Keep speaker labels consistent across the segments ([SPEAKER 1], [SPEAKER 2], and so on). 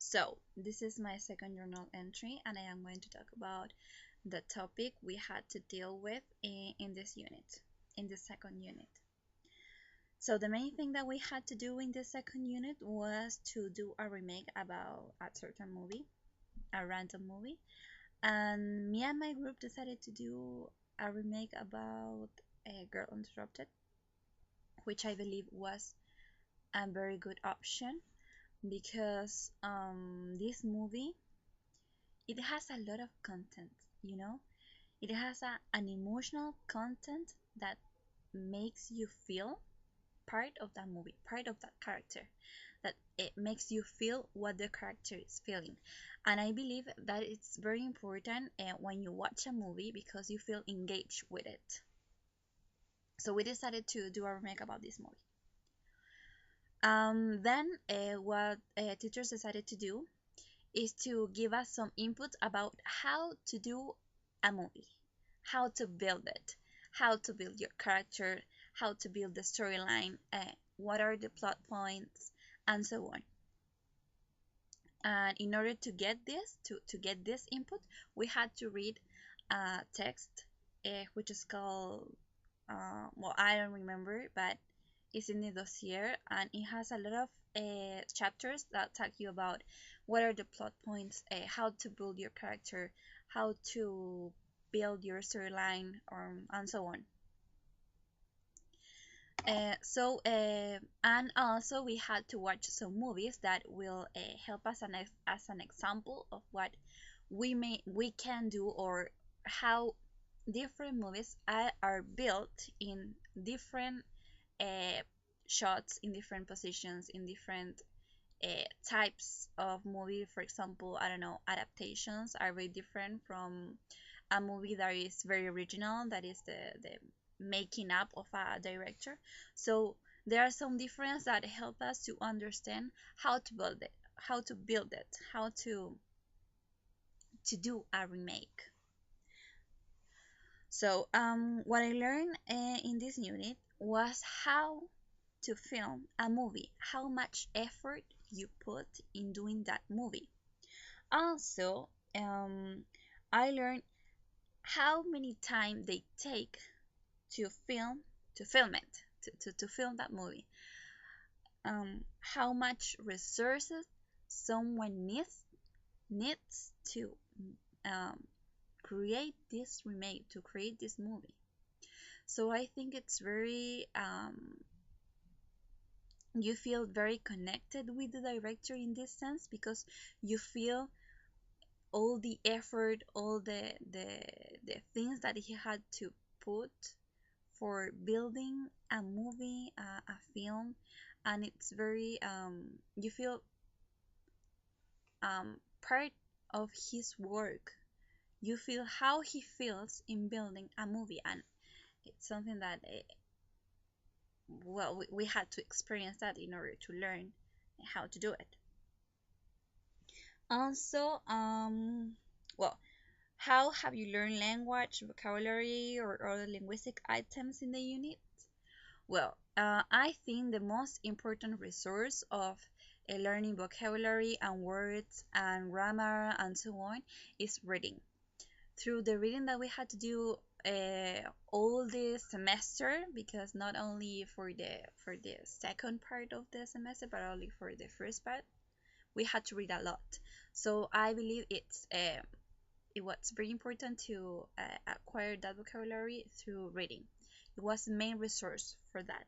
[SPEAKER 1] So, this is my second journal entry, and I am going to talk about the topic we had to deal with in this unit, in the second unit. So, the main thing that we had to do in the second unit was to do a remake about a certain movie, a random movie, and me and my group decided to do a remake about a Girl Interrupted, which I believe was a very good option because this movie, it has a lot of content, you know. It has an emotional content that makes you feel part of that movie, part of that character, that it makes you feel what the character is feeling. And I believe that it's very important when you watch a movie because you feel engaged with it. So we decided to do a remake about this movie. Then what teachers decided to do is to give us some input about how to do a movie, how to build it, how to build your character, how to build the storyline, what are the plot points, and so on. And in order to get this, to get this input, we had to read a text, which is called, well, I don't remember, but it's in the dossier, and it has a lot of chapters that talk you about what are the plot points, how to build your character, how to build your storyline, and so on. And also we had to watch some movies that will help us as an example of what we can do, or how different movies are built in different uh, shots, in different positions, in different types of movie. For example, I don't know, adaptations are very different from a movie that is very original, that is the making up of a director. So there are some differences that help us to understand how to build it, how to do a remake. So what I learned in this unit was how to film a movie, how much effort you put in doing that movie. Also, I learned how many time they take to film it, to film that movie. How much resources someone needs to um, create this remake, to create this movie. So I think it's very you feel very connected with the director in this sense, because you feel all the effort, all the things that he had to put for building a movie, a film, and it's very you feel part of his work. You feel how he feels in building a movie, and it's something that well, we had to experience that in order to learn how to do it. Also, well, how have you learned language, vocabulary, or other linguistic items in the unit? Well, I think the most important resource of learning vocabulary and words and grammar and so on is reading. Through the reading that we had to do all the semester, because not only for the second part of the semester, but only for the first part, we had to read a lot. So I believe it was very important to acquire that vocabulary through reading. It was the main resource for that.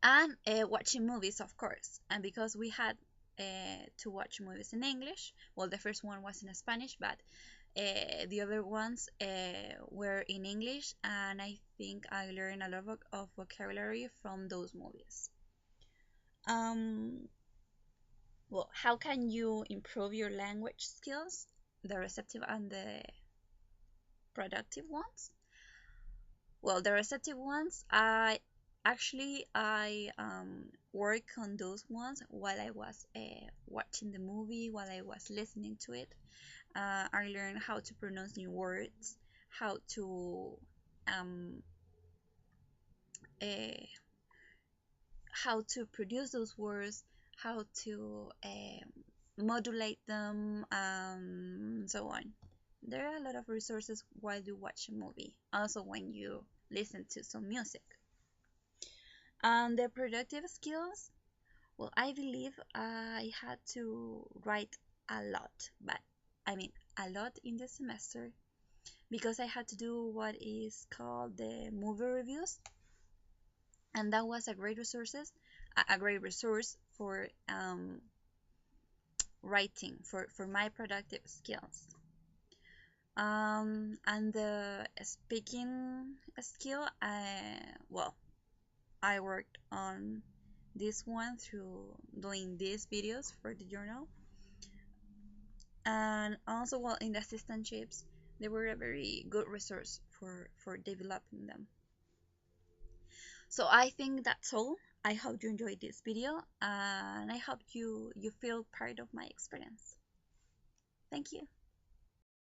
[SPEAKER 1] And watching movies, of course. And because we had to watch movies in English, well, the first one was in Spanish, but the other ones were in English, and I think I learned a lot of vocabulary from those movies. Um, well, how can you improve your language skills, the receptive and the productive ones? Well, the receptive ones, I work on those ones while I was watching the movie, while I was listening to it. I learned how to pronounce new words, how to um, uh, how to produce those words, how to modulate them, so on. There are a lot of resources while you watch a movie, also when you listen to some music. And the productive skills, well, I believe I had to write a lot, but I mean a lot in the semester because I had to do what is called the movie reviews, and that was a great a great resource for writing for my productive skills. And the speaking skill, well, I worked on this one through doing these videos for the journal, and also, well, in the assistantships, they were a very good resource for developing them. So I think that's all. I hope you enjoyed this video, and I hope you feel part of my experience. Thank you.